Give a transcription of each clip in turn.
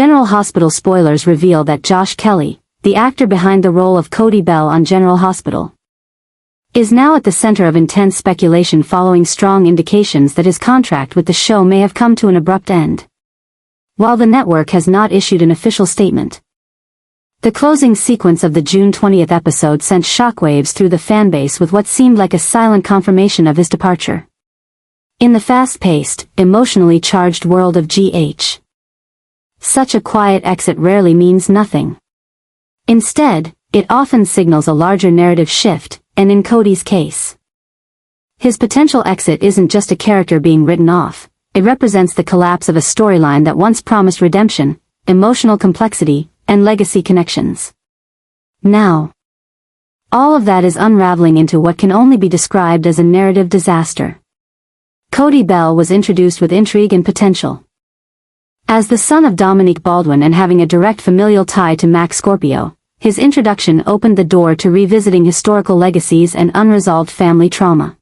General Hospital spoilers reveal that Josh Kelly, the actor behind the role of Cody Bell on General Hospital, is now at the center of intense speculation following strong indications that his contract with the show may have come to an abrupt end. While the network has not issued an official statement, the closing sequence of the June 20th episode sent shockwaves through the fanbase with what seemed like a silent confirmation of his departure. In the fast-paced, emotionally charged world of GH, such a quiet exit rarely means nothing. Instead, it often signals a larger narrative shift, and in Cody's case, his potential exit isn't just a character being written off, it represents the collapse of a storyline that once promised redemption, emotional complexity, and legacy connections. Now, all of that is unraveling into what can only be described as a narrative disaster. Cody Bell was introduced with intrigue and potential. As the son of Dominique Baldwin and having a direct familial tie to Mac Scorpio, his introduction opened the door to revisiting historical legacies and unresolved family trauma.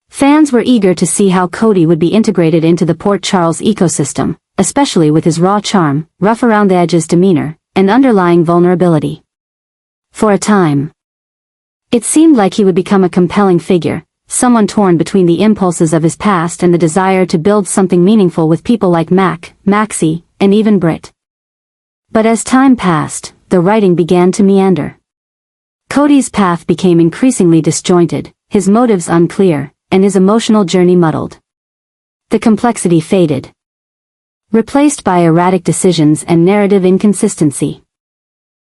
Fans were eager to see how Cody would be integrated into the Port Charles ecosystem, especially with his raw charm, rough around the edges demeanor, and underlying vulnerability. For a time, it seemed like he would become a compelling figure, someone torn between the impulses of his past and the desire to build something meaningful with people like Mac, Maxie, and even Britt. But as time passed, the writing began to meander. Cody's path became increasingly disjointed, his motives unclear, and his emotional journey muddled. The complexity faded, replaced by erratic decisions and narrative inconsistency.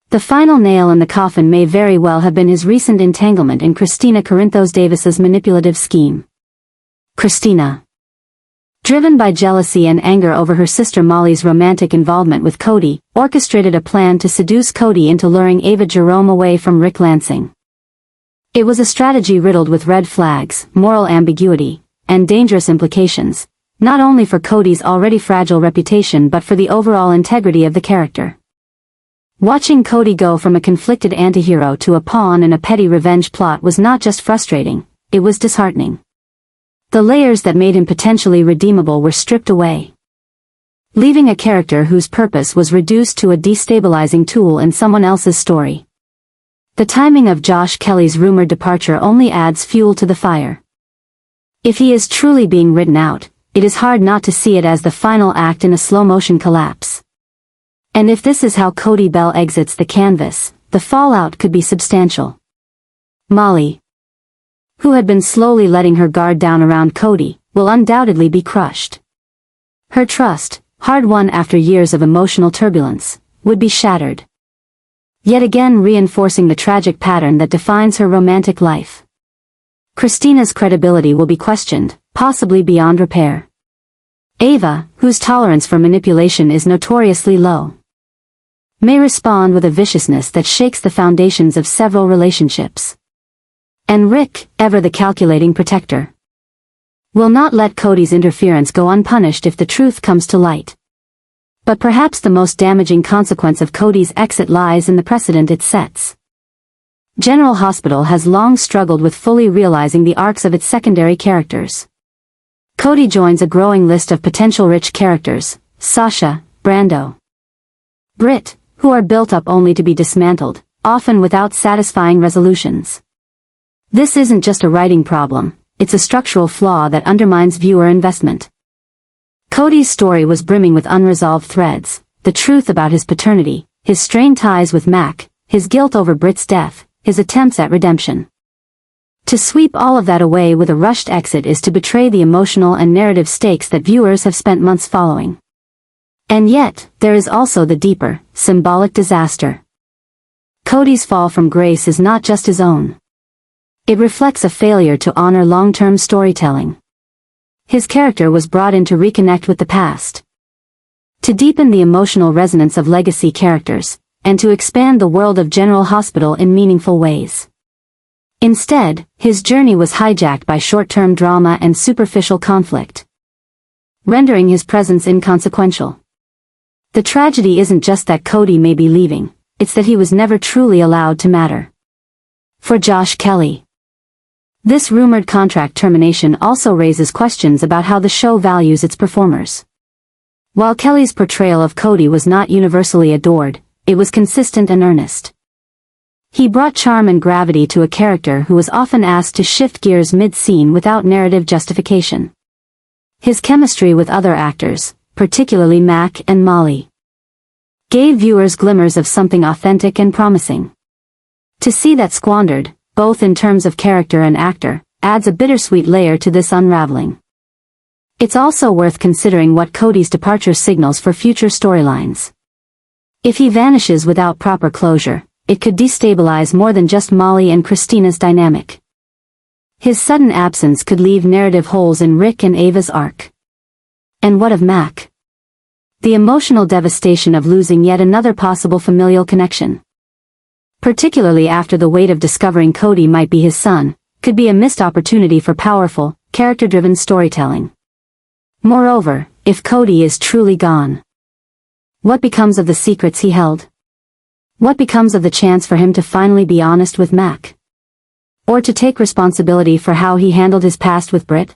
The final nail in the coffin may very well have been his recent entanglement in Christina Corinthos Davis's manipulative scheme. Christina, driven by jealousy and anger over her sister Molly's romantic involvement with Cody, orchestrated a plan to seduce Cody into luring Ava Jerome away from Rick Lansing. It was a strategy riddled with red flags, moral ambiguity, and dangerous implications, not only for Cody's already fragile reputation but for the overall integrity of the character. Watching Cody go from a conflicted antihero to a pawn in a petty revenge plot was not just frustrating, it was disheartening. The layers that made him potentially redeemable were stripped away, leaving a character whose purpose was reduced to a destabilizing tool in someone else's story. The timing of Josh Kelly's rumored departure only adds fuel to the fire. If he is truly being written out, it is hard not to see it as the final act in a slow-motion collapse. And if this is how Cody Bell exits the canvas, the fallout could be substantial. Molly, who had been slowly letting her guard down around Cody, will undoubtedly be crushed. Her trust, hard-won after years of emotional turbulence, would be shattered, yet again reinforcing the tragic pattern that defines her romantic life. Christina's credibility will be questioned, possibly beyond repair. Ava, whose tolerance for manipulation is notoriously low, may respond with a viciousness that shakes the foundations of several relationships. And Rick, ever the calculating protector, will not let Cody's interference go unpunished if the truth comes to light. But perhaps the most damaging consequence of Cody's exit lies in the precedent it sets. General Hospital has long struggled with fully realizing the arcs of its secondary characters. Cody joins a growing list of potential rich characters, Sasha, Brando, Britt, who are built up only to be dismantled, often without satisfying resolutions. This isn't just a writing problem, it's a structural flaw that undermines viewer investment. Cody's story was brimming with unresolved threads, the truth about his paternity, his strained ties with Mac, his guilt over Britt's death, his attempts at redemption. To sweep all of that away with a rushed exit is to betray the emotional and narrative stakes that viewers have spent months following. And yet, there is also the deeper, symbolic disaster. Cody's fall from grace is not just his own. It reflects a failure to honor long-term storytelling. His character was brought in to reconnect with the past, to deepen the emotional resonance of legacy characters, and to expand the world of General Hospital in meaningful ways. Instead, his journey was hijacked by short-term drama and superficial conflict, rendering his presence inconsequential. The tragedy isn't just that Cody may be leaving, it's that he was never truly allowed to matter. For Josh Kelly, this rumored contract termination also raises questions about how the show values its performers. While Kelly's portrayal of Cody was not universally adored, it was consistent and earnest. He brought charm and gravity to a character who was often asked to shift gears mid-scene without narrative justification. His chemistry with other actors, particularly Mac and Molly, gave viewers glimmers of something authentic and promising. To see that squandered, both in terms of character and actor, adds a bittersweet layer to this unraveling. It's also worth considering what Cody's departure signals for future storylines. If he vanishes without proper closure, it could destabilize more than just Molly and Christina's dynamic. His sudden absence could leave narrative holes in Rick and Ava's arc. And what of Mac? The emotional devastation of losing yet another possible familial connection, particularly after the weight of discovering Cody might be his son, could be a missed opportunity for powerful, character-driven storytelling. Moreover, if Cody is truly gone, what becomes of the secrets he held? What becomes of the chance for him to finally be honest with Mac? Or to take responsibility for how he handled his past with Britt?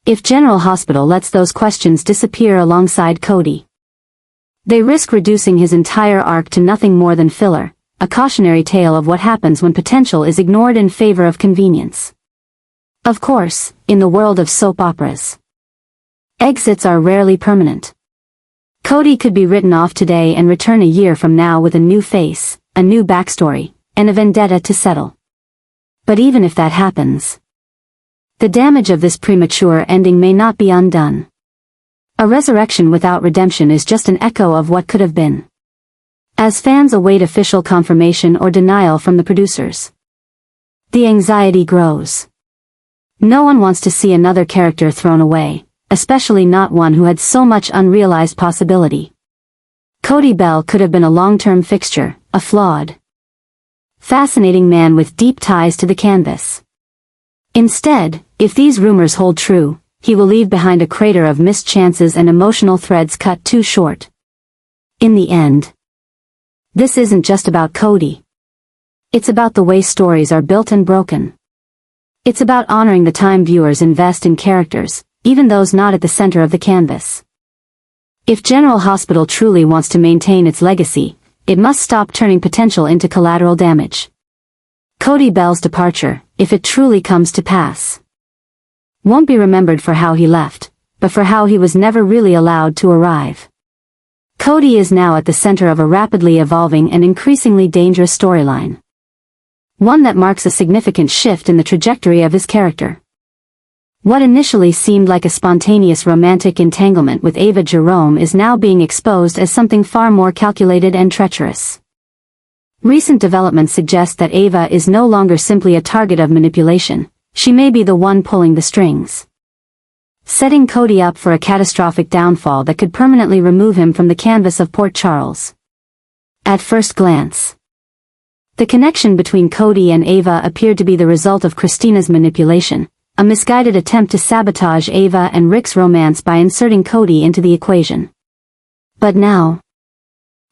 If General Hospital lets those questions disappear alongside Cody, they risk reducing his entire arc to nothing more than filler, a cautionary tale of what happens when potential is ignored in favor of convenience. Of course, in the world of soap operas, exits are rarely permanent. Cody could be written off today and return a year from now with a new face, a new backstory, and a vendetta to settle. But even if that happens, the damage of this premature ending may not be undone. A resurrection without redemption is just an echo of what could have been. As fans await official confirmation or denial from the producers, the anxiety grows. No one wants to see another character thrown away, especially not one who had so much unrealized possibility. Cody Bell could have been a long-term fixture, a flawed, fascinating man with deep ties to the canvas. Instead, if these rumors hold true, he will leave behind a crater of missed chances and emotional threads cut too short. In the end, this isn't just about Cody. It's about the way stories are built and broken. It's about honoring the time viewers invest in characters, even those not at the center of the canvas. If General Hospital truly wants to maintain its legacy, it must stop turning potential into collateral damage. Cody Bell's departure, if it truly comes to pass, won't be remembered for how he left, but for how he was never really allowed to arrive. Cody is now at the center of a rapidly evolving and increasingly dangerous storyline. One that marks a significant shift in the trajectory of his character. What initially seemed like a spontaneous romantic entanglement with Ava Jerome is now being exposed as something far more calculated and treacherous. Recent developments suggest that Ava is no longer simply a target of manipulation, she may be the one pulling the strings, setting Cody up for a catastrophic downfall that could permanently remove him from the canvas of Port Charles. At first glance, the connection between Cody and Ava appeared to be the result of Christina's manipulation, a misguided attempt to sabotage Ava and Rick's romance by inserting Cody into the equation. But now,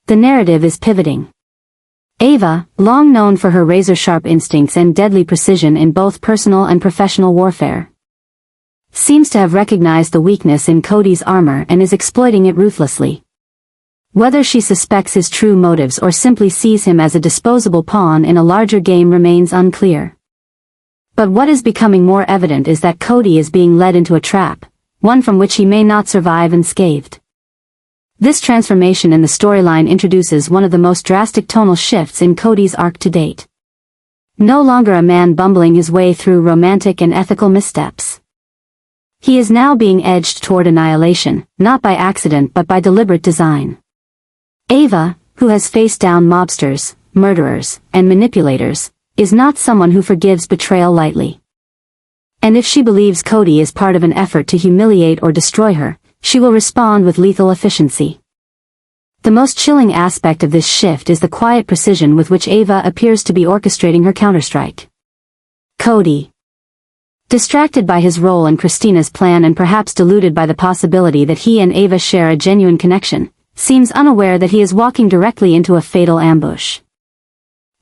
the narrative is pivoting. Ava, long known for her razor-sharp instincts and deadly precision in both personal and professional warfare, seems to have recognized the weakness in Cody's armor and is exploiting it ruthlessly. Whether she suspects his true motives or simply sees him as a disposable pawn in a larger game remains unclear. But what is becoming more evident is that Cody is being led into a trap, one from which he may not survive unscathed. This transformation in the storyline introduces one of the most drastic tonal shifts in Cody's arc to date. No longer a man bumbling his way through romantic and ethical missteps. He is now being edged toward annihilation, not by accident but by deliberate design. Ava, who has faced down mobsters, murderers, and manipulators, is not someone who forgives betrayal lightly. And if she believes Cody is part of an effort to humiliate or destroy her, she will respond with lethal efficiency. The most chilling aspect of this shift is the quiet precision with which Ava appears to be orchestrating her counterstrike. Cody, distracted by his role in Christina's plan and perhaps deluded by the possibility that he and Ava share a genuine connection, seems unaware that he is walking directly into a fatal ambush.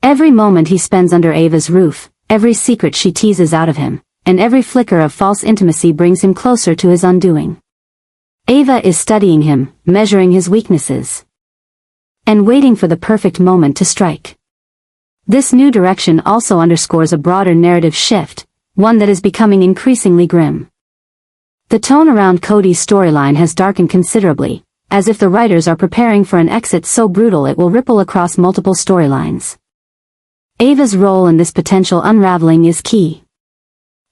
Every moment he spends under Ava's roof, every secret she teases out of him, and every flicker of false intimacy brings him closer to his undoing. Ava is studying him, measuring his weaknesses, and waiting for the perfect moment to strike. This new direction also underscores a broader narrative shift, one that is becoming increasingly grim. The tone around Cody's storyline has darkened considerably, as if the writers are preparing for an exit so brutal it will ripple across multiple storylines. Ava's role in this potential unraveling is key.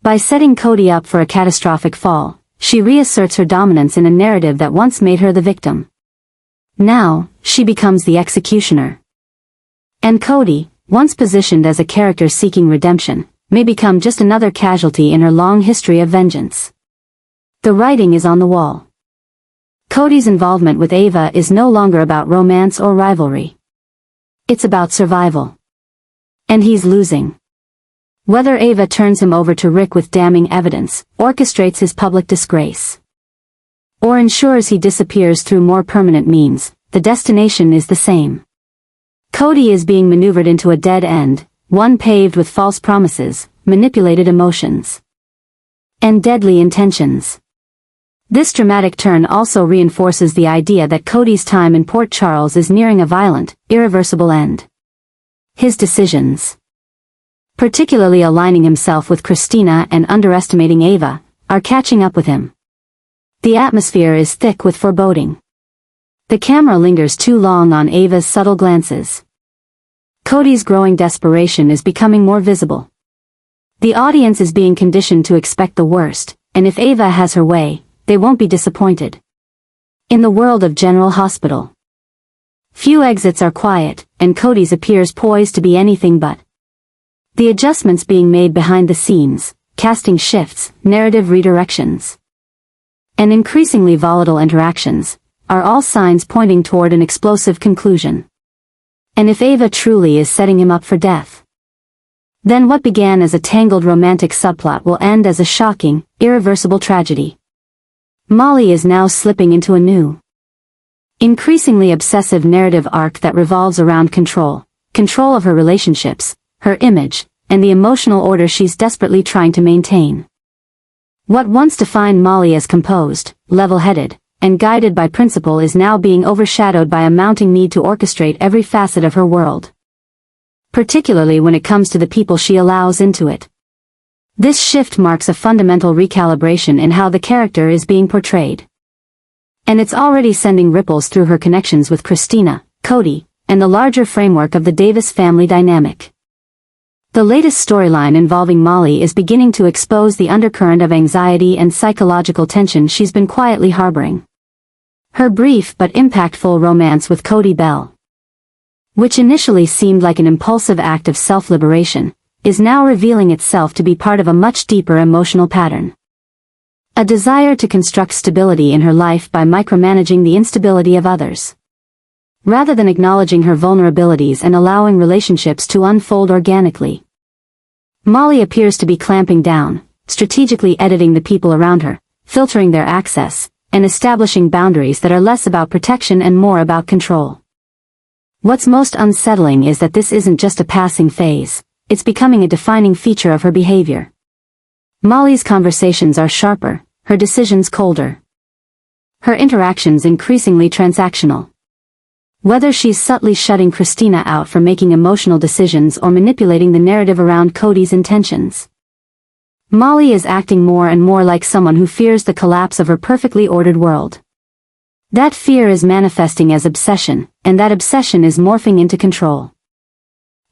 By setting Cody up for a catastrophic fall, she reasserts her dominance in a narrative that once made her the victim. Now, she becomes the executioner. And Cody, once positioned as a character seeking redemption, may become just another casualty in her long history of vengeance. The writing is on the wall. Cody's involvement with Ava is no longer about romance or rivalry. It's about survival. And he's losing. Whether Ava turns him over to Rick with damning evidence, orchestrates his public disgrace, or ensures he disappears through more permanent means, the destination is the same. Cody is being maneuvered into a dead end, one paved with false promises, manipulated emotions, and deadly intentions. This dramatic turn also reinforces the idea that Cody's time in Port Charles is nearing a violent, irreversible end. His decisions, particularly aligning himself with Christina and underestimating Ava, are catching up with him. The atmosphere is thick with foreboding. The camera lingers too long on Ava's subtle glances. Cody's growing desperation is becoming more visible. The audience is being conditioned to expect the worst, and if Ava has her way, they won't be disappointed. In the world of General Hospital, few exits are quiet, and Cody's appears poised to be anything but. The adjustments being made behind the scenes, casting shifts, narrative redirections, and increasingly volatile interactions, are all signs pointing toward an explosive conclusion. And if Ava truly is setting him up for death, then what began as a tangled romantic subplot will end as a shocking, irreversible tragedy. Molly is now slipping into a new, increasingly obsessive narrative arc that revolves around control of her relationships, her image, and the emotional order she's desperately trying to maintain. What once defined Molly as composed, level-headed, and guided by principle is now being overshadowed by a mounting need to orchestrate every facet of her world, particularly when it comes to the people she allows into it. This shift marks a fundamental recalibration in how the character is being portrayed. And it's already sending ripples through her connections with Christina, Cody, and the larger framework of the Davis family dynamic. The latest storyline involving Molly is beginning to expose the undercurrent of anxiety and psychological tension she's been quietly harboring. Her brief but impactful romance with Cody Bell, which initially seemed like an impulsive act of self-liberation, is now revealing itself to be part of a much deeper emotional pattern. A desire to construct stability in her life by micromanaging the instability of others, rather than acknowledging her vulnerabilities and allowing relationships to unfold organically. Molly appears to be clamping down, strategically editing the people around her, filtering their access, and establishing boundaries that are less about protection and more about control. What's most unsettling is that this isn't just a passing phase, it's becoming a defining feature of her behavior. Molly's conversations are sharper, her decisions colder, her interactions increasingly transactional. Whether she's subtly shutting Christina out for making emotional decisions or manipulating the narrative around Cody's intentions, Molly is acting more and more like someone who fears the collapse of her perfectly ordered world. That fear is manifesting as obsession, and that obsession is morphing into control.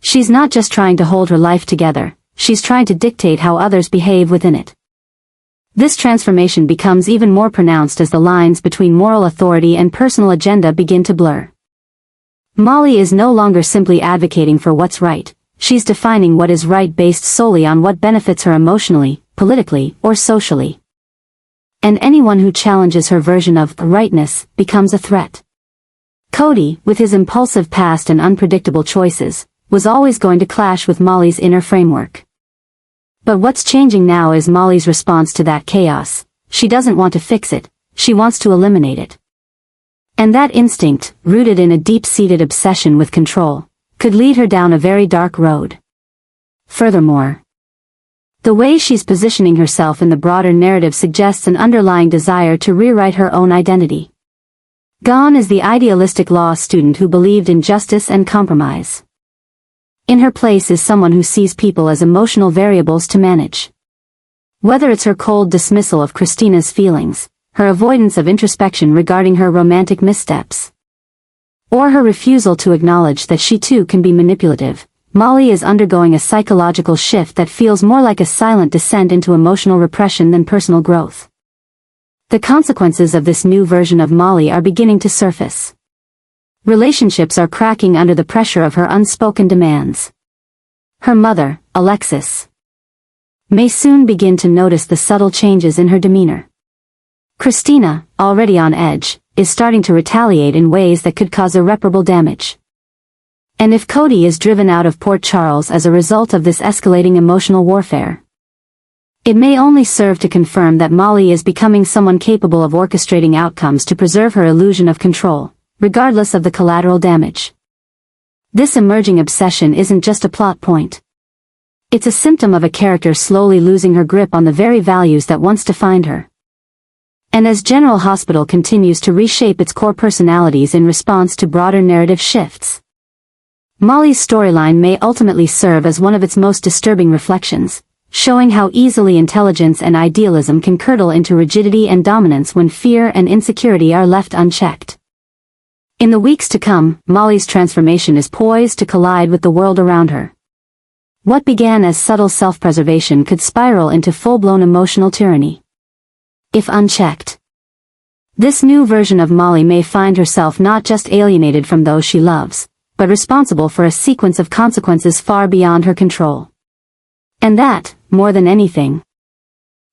She's not just trying to hold her life together, she's trying to dictate how others behave within it. This transformation becomes even more pronounced as the lines between moral authority and personal agenda begin to blur. Molly is no longer simply advocating for what's right, she's defining what is right based solely on what benefits her emotionally, politically, or socially. And anyone who challenges her version of rightness becomes a threat. Cody, with his impulsive past and unpredictable choices, was always going to clash with Molly's inner framework. But what's changing now is Molly's response to that chaos. She doesn't want to fix it, she wants to eliminate it. And that instinct, rooted in a deep-seated obsession with control, could lead her down a very dark road. Furthermore, The way she's positioning herself in the broader narrative suggests an underlying desire to rewrite her own identity. Gone is the idealistic law student who believed in justice and compromise. In her place is someone who sees people as emotional variables to manage. Whether it's her cold dismissal of Christina's feelings, her avoidance of introspection regarding her romantic missteps, or her refusal to acknowledge that she too can be manipulative, Molly is undergoing a psychological shift that feels more like a silent descent into emotional repression than personal growth. The consequences of this new version of Molly are beginning to surface. Relationships are cracking under the pressure of her unspoken demands. Her mother, Alexis, may soon begin to notice the subtle changes in her demeanor. Christina, already on edge, is starting to retaliate in ways that could cause irreparable damage. And if Cody is driven out of Port Charles as a result of this escalating emotional warfare, it may only serve to confirm that Molly is becoming someone capable of orchestrating outcomes to preserve her illusion of control, regardless of the collateral damage. This emerging obsession isn't just a plot point. It's a symptom of a character slowly losing her grip on the very values that once defined her. And as General Hospital continues to reshape its core personalities in response to broader narrative shifts, Molly's storyline may ultimately serve as one of its most disturbing reflections, showing how easily intelligence and idealism can curdle into rigidity and dominance when fear and insecurity are left unchecked. In the weeks to come, Molly's transformation is poised to collide with the world around her. What began as subtle self-preservation could spiral into full-blown emotional tyranny, if unchecked. This new version of Molly may find herself not just alienated from those she loves, but responsible for a sequence of consequences far beyond her control. And that, more than anything,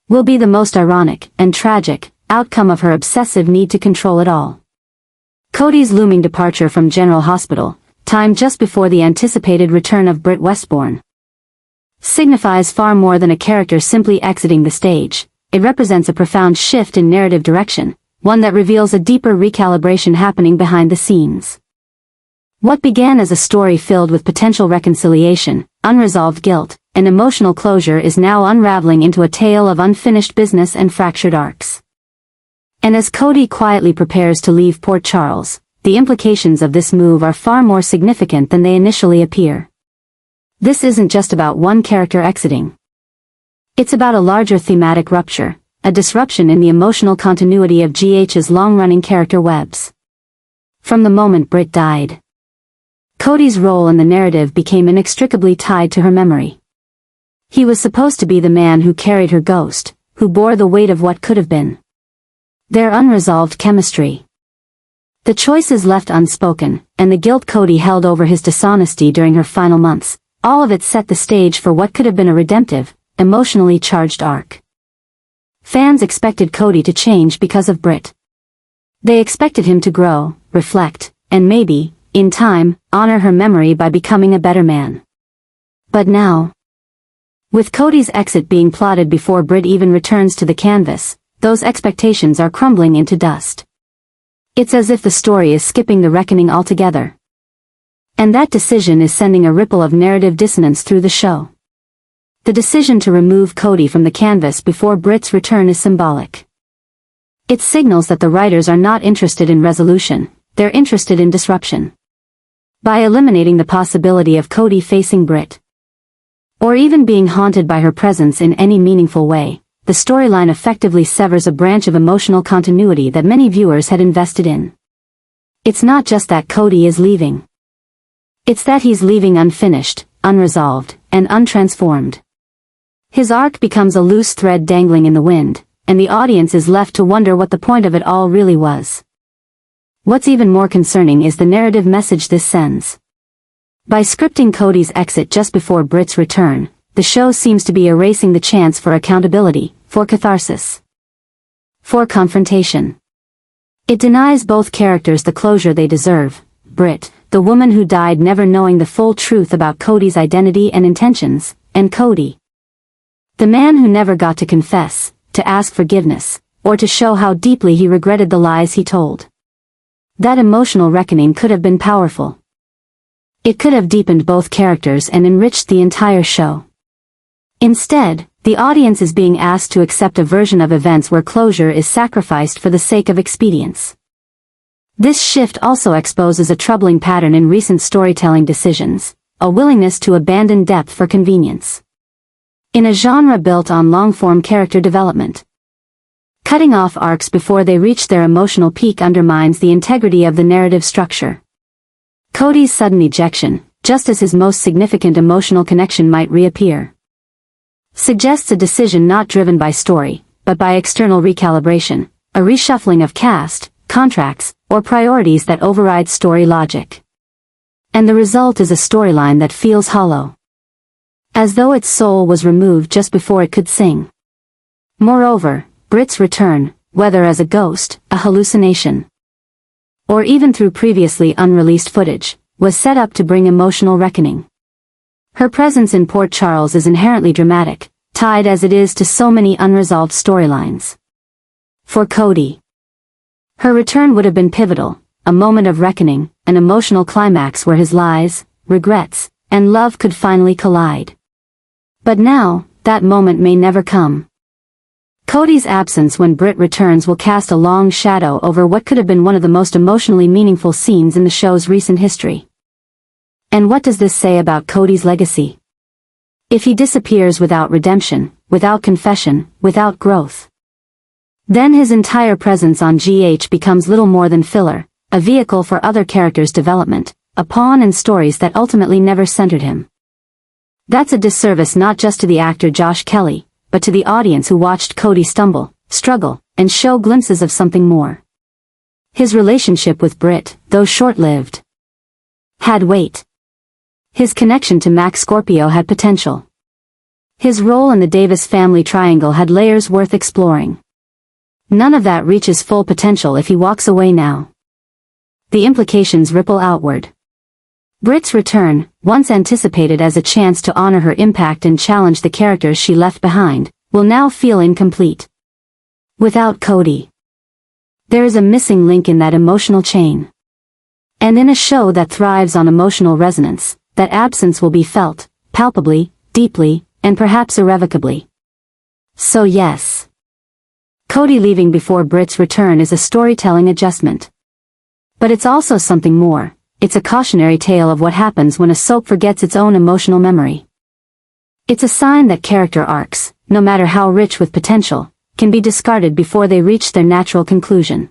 will be the most ironic and tragic outcome of her obsessive need to control it all. Cody's looming departure from General Hospital, timed just before the anticipated return of Britt Westbourne, signifies far more than a character simply exiting the stage. It represents a profound shift in narrative direction, one that reveals a deeper recalibration happening behind the scenes. What began as a story filled with potential reconciliation, unresolved guilt, and emotional closure is now unraveling into a tale of unfinished business and fractured arcs. And as Cody quietly prepares to leave Port Charles, the implications of this move are far more significant than they initially appear. This isn't just about one character exiting. It's about a larger thematic rupture, a disruption in the emotional continuity of GH's long-running character webs. From the moment Britt died, Cody's role in the narrative became inextricably tied to her memory. He was supposed to be the man who carried her ghost, who bore the weight of what could have been. Their unresolved chemistry, the choices left unspoken, and the guilt Cody held over his dishonesty during her final months, all of it set the stage for what could have been a redemptive, emotionally charged arc. Fans expected Cody to change because of Britt. They expected him to grow, reflect, and maybe, in time, honor her memory by becoming a better man. But now, with Cody's exit being plotted before Britt even returns to the canvas, those expectations are crumbling into dust. It's as if the story is skipping the reckoning altogether. And that decision is sending a ripple of narrative dissonance through the show. The decision to remove Cody from the canvas before Britt's return is symbolic. It signals that the writers are not interested in resolution, they're interested in disruption. By eliminating the possibility of Cody facing Britt, or even being haunted by her presence in any meaningful way, the storyline effectively severs a branch of emotional continuity that many viewers had invested in. It's not just that Cody is leaving. It's that he's leaving unfinished, unresolved, and untransformed. His arc becomes a loose thread dangling in the wind, and the audience is left to wonder what the point of it all really was. What's even more concerning is the narrative message this sends. By scripting Cody's exit just before Britt's return, the show seems to be erasing the chance for accountability, for catharsis, for confrontation. It denies both characters the closure they deserve. Britt, the woman who died never knowing the full truth about Cody's identity and intentions, and Cody, the man who never got to confess, to ask forgiveness, or to show how deeply he regretted the lies he told. That emotional reckoning could have been powerful. It could have deepened both characters and enriched the entire show. Instead, The audience is being asked to accept a version of events where closure is sacrificed for the sake of expedience. This shift also exposes a troubling pattern in recent storytelling decisions, a willingness to abandon depth for convenience. In a genre built on long-form character development, cutting off arcs before they reach their emotional peak undermines the integrity of the narrative structure. Cody's sudden ejection, just as his most significant emotional connection might reappear, suggests a decision not driven by story, but by external recalibration, a reshuffling of cast, contracts, or priorities that override story logic. And the result is a storyline that feels hollow, as though its soul was removed just before it could sing. Moreover, Britt's return, whether as a ghost, a hallucination, or even through previously unreleased footage, was set up to bring emotional reckoning. Her presence in Port Charles is inherently dramatic, tied as it is to so many unresolved storylines. For Cody, her return would have been pivotal, a moment of reckoning, an emotional climax where his lies, regrets, and love could finally collide. But now, that moment may never come. Cody's absence when Britt returns will cast a long shadow over what could have been one of the most emotionally meaningful scenes in the show's recent history. And what does this say about Cody's legacy? If he disappears without redemption, without confession, without growth, then his entire presence on GH becomes little more than filler, a vehicle for other characters' development, a pawn in stories that ultimately never centered him. That's a disservice not just to the actor Josh Kelly, but to the audience who watched Cody stumble, struggle, and show glimpses of something more. His relationship with Britt, though short-lived, had weight. His connection to Max Scorpio had potential. His role in the Davis family triangle had layers worth exploring. None of that reaches full potential if he walks away now. The implications ripple outward. Britt's return, once anticipated as a chance to honor her impact and challenge the characters she left behind, will now feel incomplete. Without Cody, there is a missing link in that emotional chain. And in a show that thrives on emotional resonance, that absence will be felt, palpably, deeply, and perhaps irrevocably. So yes, Cody leaving before Britt's return is a storytelling adjustment. But it's also something more. It's a cautionary tale of what happens when a soap forgets its own emotional memory. It's a sign that character arcs, no matter how rich with potential, can be discarded before they reach their natural conclusion.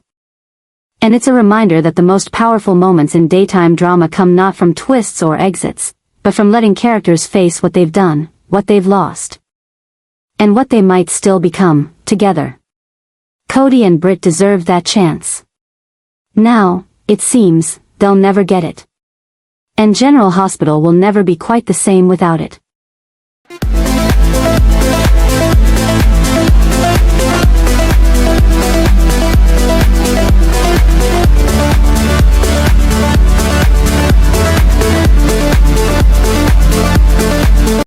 And it's a reminder that the most powerful moments in daytime drama come not from twists or exits, but from letting characters face what they've done, what they've lost, and what they might still become, together. Cody and Britt deserved that chance. Now, it seems, they'll never get it. And General Hospital will never be quite the same without it.